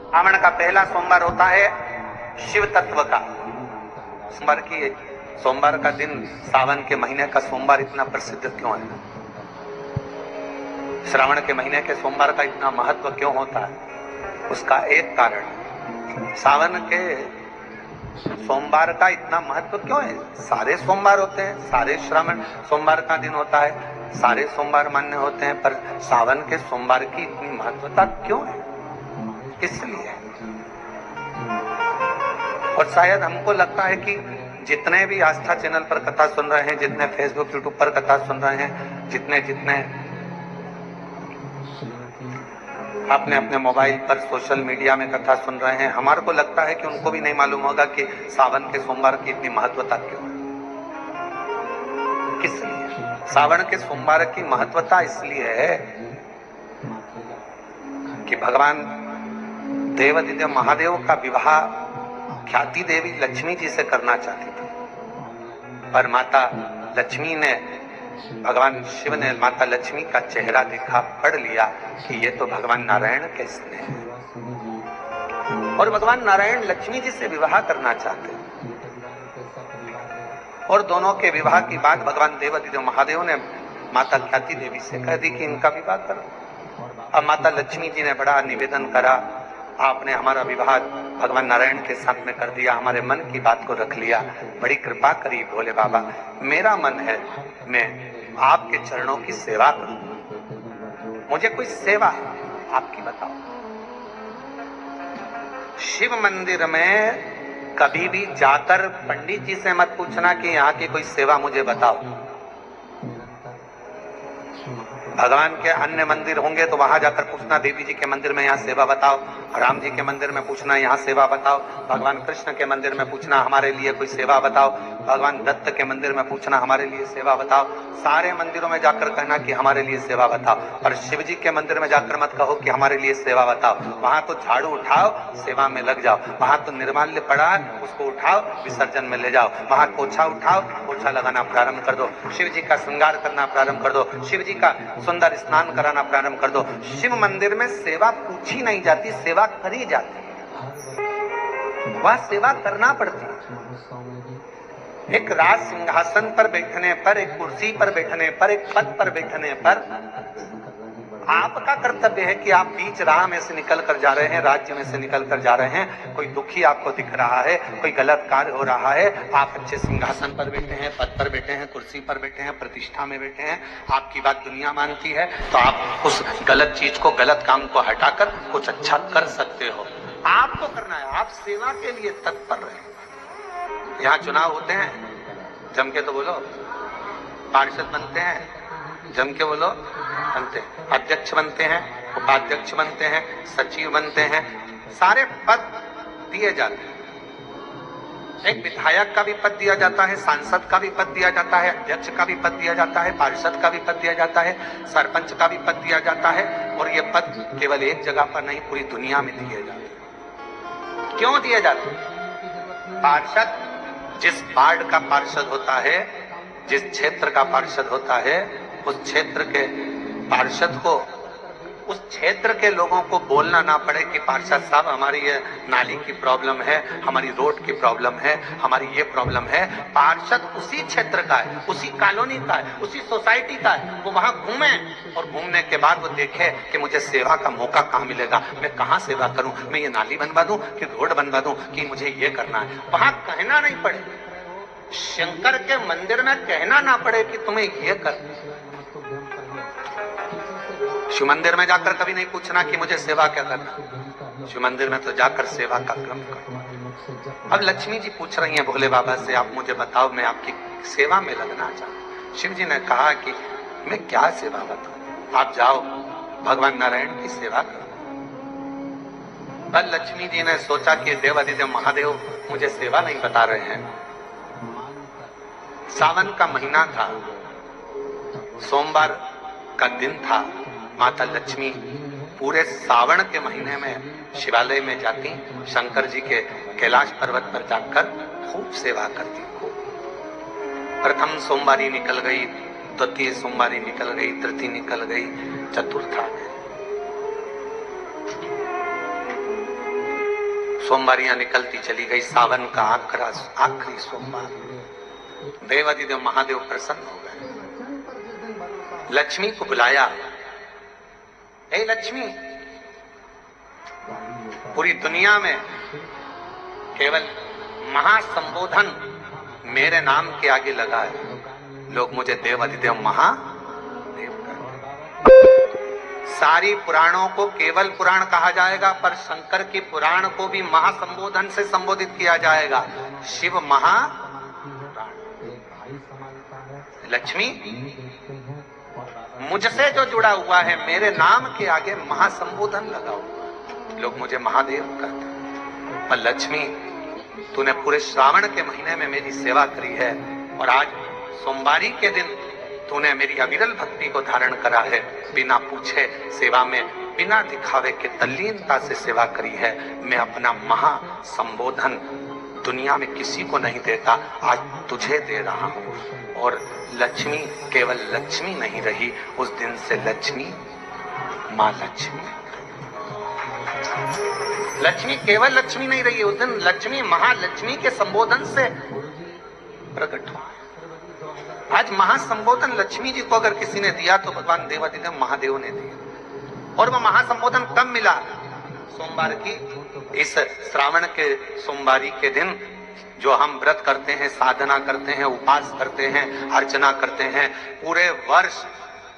श्रावण का पहला सोमवार होता है शिव तत्व का सोमवार। की सोमवार का दिन सावन के महीने का सोमवार इतना प्रसिद्ध क्यों है? श्रावण के महीने के सोमवार का इतना महत्व क्यों होता है? उसका एक कारण, सावन के सोमवार का इतना महत्व क्यों है? सारे सोमवार होते हैं, सारे श्रावण सोमवार का दिन होता है, सारे सोमवार मान्य होते हैं, पर सावन के सोमवार की इतनी महत्वता क्यों है? इसलिए। और शायद हमको लगता है कि जितने भी आस्था चैनल पर कथा सुन रहे हैं, जितने फेसबुक यूट्यूब पर कथा सुन रहे हैं, जितने अपने अपने मोबाइल पर सोशल मीडिया में कथा सुन रहे हैं, हमारे को लगता है कि उनको भी नहीं मालूम होगा कि सावन के सोमवार की इतनी महत्वता क्यों है। किस लिए सावन के सोमवार की महत्वता? इसलिए है कि भगवान देवादिदेव महादेव का विवाह ख्याति देवी लक्ष्मी जी से करना चाहती थी, पर माता लक्ष्मी ने, भगवान शिव ने माता लक्ष्मी का चेहरा देखा, पढ़ लिया कि ये तो भगवान नारायण के स्नेह है, और भगवान नारायण लक्ष्मी जी से विवाह करना चाहते हैं। और दोनों के विवाह की बात भगवान देवादिदेव महादेव ने माता ख्याति देवी से कह दी कि इनका विवाह करो। अब माता लक्ष्मी जी ने बड़ा निवेदन करा, आपने हमारा विवाह भगवान नारायण के साथ में कर दिया, हमारे मन की बात को रख लिया, बड़ी कृपा करी भोले बाबा। मेरा मन है मैं आपके चरणों की सेवा करूं, मुझे कोई सेवा है आपकी बताओ। शिव मंदिर में कभी भी जाकर पंडित जी से मत पूछना कि यहाँ की कोई सेवा मुझे बताओ। भगवान के अन्य मंदिर होंगे तो वहां जाकर पूछना, देवी जी के मंदिर में यहाँ सेवा बताओ, राम जी के मंदिर में पूछना यहाँ सेवा बताओ, भगवान कृष्ण के मंदिर में पूछना हमारे लिए कोई सेवा बताओ, भगवान दत्त के मंदिर में पूछना हमारे लिए सेवा बताओ। सारे मंदिरों में जाकर कहना कि हमारे लिए सेवा बताओ, पर शिव जी के मंदिर में जाकर मत कहो कि हमारे लिए सेवा बताओ। वहां तो झाड़ू उठाओ, सेवा में लग जाओ। वहां तो निर्माल्य पड़ा है, उसको उठाओ, विसर्जन में ले जाओ। वहां पोछा उठाओ, पोछा लगाना प्रारंभ कर दो, शिव जी का श्रृंगार करना प्रारंभ कर दो, शिव जी का सुंदर स्नान कराना प्रारंभ कर दो। शिव मंदिर में सेवा पूछी नहीं जाती, सेवा करी जाती है। वह सेवा करना पड़ती है। एक राज सिंहासन पर बैठने पर, एक कुर्सी पर बैठने पर, एक पद पर बैठने पर आपका कर्तव्य है कि आप बीच राह में से निकल कर जा रहे हैं, राज्य में से निकल कर जा रहे हैं, कोई दुखी आपको दिख रहा है, कोई गलत कार्य हो रहा है, आप अच्छे सिंहासन पर बैठे हैं, पद पर बैठे हैं, कुर्सी पर बैठे हैं, प्रतिष्ठा में बैठे हैं, आपकी बात दुनिया मानती है, तो आप उस गलत चीज को, गलत काम को हटाकर कुछ अच्छा कर सकते हो। आपको करना है, आप सेवा के लिए तत्पर रहे। यहाँ चुनाव होते हैं, जम के तो बोलो, पार्षद बनते हैं, जम के बोलो, बनते हैं, अध्यक्ष बनते हैं, उपाध्यक्ष बनते हैं, सचिव बनते हैं, सारे पद दिए जाते हैं। एक विधायक का भी पद दिया जाता है, सांसद का भी पद दिया जाता है, अध्यक्ष का भी पद दिया जाता है, पार्षद का भी पद दिया जाता है, सरपंच का भी पद दिया जाता है। और ये पद केवल एक जगह पर नहीं, पूरी दुनिया में दिए जाते हैं। क्यों दिए जाते हैं? पार्षद जिस वार्ड का पार्षद होता है, जिस क्षेत्र का पार्षद होता है, उस क्षेत्र के पार्षद को, उस क्षेत्र के लोगों को बोलना ना पड़े कि पार्षद साहब हमारी ये नाली की प्रॉब्लम है, हमारी रोड की प्रॉब्लम है, हमारी ये प्रॉब्लम है। पार्षद उसी क्षेत्र का है, उसी कॉलोनी का है, उसी सोसाइटी का है। वो वहां घूमे और घूमने के बाद वो देखे कि मुझे सेवा का मौका कहाँ मिलेगा, मैं कहाँ सेवा करूं, मैं ये नाली बनवा दूं कि रोड बनवा दूं कि मुझे ये करना है। वहां कहना नहीं पड़े, शंकर के मंदिर में कहना ना पड़े कि तुम्हें ये करना। शिव मंदिर में जाकर कभी नहीं पूछना कि मुझे सेवा क्या करना, शिव मंदिर में तो जाकर सेवा का क्रम करो। अब लक्ष्मी जी पूछ रही हैं भोले बाबा से, आप मुझे बताओ, मैं आपकी सेवा में लगना चाहता हूं। शिव जी ने कहा कि मैं क्या सेवा बताऊं, आप जाओ भगवान नारायण की सेवा करो। पर लक्ष्मी जी ने सोचा कि देवादिदेव महादेव मुझे सेवा नहीं बता रहे हैं। सावन का महीना था, सोमवार का दिन था। माता लक्ष्मी पूरे सावन के महीने में शिवालय में जाती, शंकर जी के कैलाश पर्वत पर जाकर खूब सेवा करती। प्रथम सोमवारी निकल गई, द्वितीय सोमवारी निकल गई, तृतीय निकल गई, चतुर्थ आ गई। सोमवारियां निकलती चली गई। सावन का आखिरी सोमवार, देवाधिदेव महादेव प्रसन्न हो गए। लक्ष्मी को बुलाया, हे लक्ष्मी, पूरी दुनिया में केवल महासंबोधन मेरे नाम के आगे लगा है, लोग मुझे देवाधिदेव महादेव कहते हैं। सारी पुराणों को केवल पुराण कहा जाएगा, पर शंकर की पुराण को भी महासंबोधन से संबोधित किया जाएगा, शिव महापुराण। लक्ष्मी, मुझसे जो जुड़ा हुआ है मेरे नाम के आगे महासंबोधन लगा हुआ है, लोग मुझे महादेव कहते हैं। पर लक्ष्मी, तूने पूरे श्रावण के महीने में मेरी सेवा करी है, और आज सोमवारी के दिन तूने मेरी अविरल भक्ति को धारण करा है। बिना पूछे सेवा में, बिना दिखावे के तल्लीनता से सेवा करी है। मैं अपना महा संबोधन दुनिया में किसी को नहीं देता, आज तुझे दे रहा हूँ। और लक्ष्मी केवल लक्ष्मी नहीं रही, उस दिन से लक्ष्मी माँ लक्ष्मी। लक्ष्मी केवल लक्ष्मी नहीं रही, उस दिन लक्ष्मी महालक्ष्मी के संबोधन से प्रकट हुआ। आज महासंबोधन लक्ष्मी जी को अगर किसी ने दिया तो भगवान देवाधिदेव महादेव ने दिया। और वह महासंबोधन कब मिला? सोमवार की इस श्रावण के सोमवारी के दिन जो हम व्रत करते हैं, साधना करते हैं, उपास करते हैं, अर्चना करते हैं। पूरे वर्ष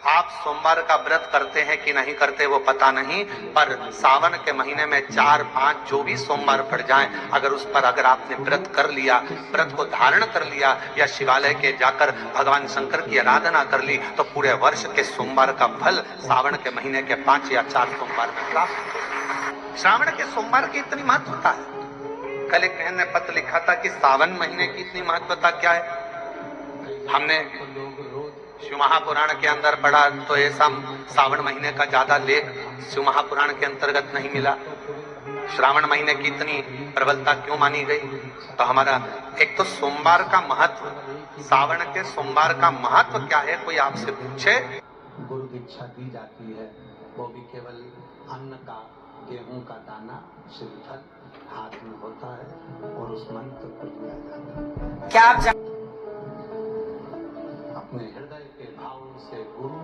आप सोमवार का व्रत करते हैं कि नहीं करते वो पता नहीं, पर सावन के महीने में 4-5 जो भी सोमवार पड़ जाएं, अगर उस पर अगर आपने व्रत कर लिया, व्रत को धारण कर लिया, या शिवालय के जाकर भगवान शंकर की आराधना कर ली, तो पूरे वर्ष के सोमवार का फल सावन के महीने के 5 या 4 सोमवार में प्राप्त हो। श्रावण के सोमवार की इतनी महत्वता है। कल एक बहन ने पत्र लिखा था कि सावन महीने की इतनी महत्वता क्या है। हमने शिव महापुराण के अंदर पढ़ा तो ऐसा सावन महीने का ज्यादा लेख शिव महापुराण के अंतर्गत नहीं मिला। श्रावण महीने की इतनी प्रबलता क्यों मानी गई? तो हमारा एक तो सोमवार का महत्व, सावन के सोमवार का महत्व क्या है, कोई आपसे पूछे। गुरु दीक्षा दी जाती है, वो भी केवल अन्न का, गेहूं का दाना, श्रीफल हाथ में होता है और उस मंत्र को लिया जाता है। क्या आप अपने हृदय के भाव से गुरु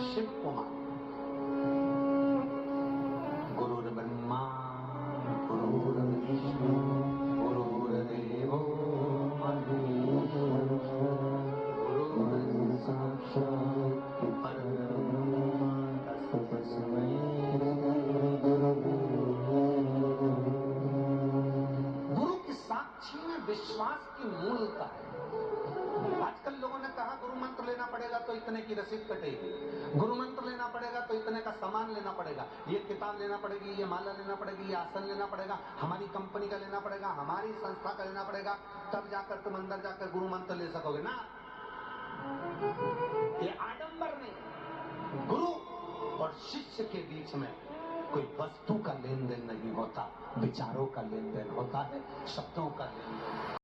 शिव को मानो। गुरुर्ब्रह्मा गुरुर्विष्णु गुरुर्देवो महेश्वरः गुरुर्साक्षात् परब्रह्म तस्मै गुरु की साक्षी में विश्वास की मूलता है। आजकल लोगों ने कहा गुरु मंत्र लेना पड़ेगा तो इतने की रसीद कटेगी, गुरु मंत्र लेना पड़ेगा तो इतने का सामान लेना पड़ेगा, ये किताब लेना पड़ेगी, ये माला लेना पड़ेगी, ये आसन लेना पड़ेगा, हमारी कंपनी का लेना पड़ेगा, हमारी संस्था का लेना पड़ेगा, तब जाकर तुम अंदर जाकर गुरु मंत्र ले सकोगे ना। ये आडंबर नहीं। गुरु और शिष्य के बीच में कोई वस्तु का लेन देन नहीं होता, विचारों का लेन देन होता है, शब्दों का लेन देन।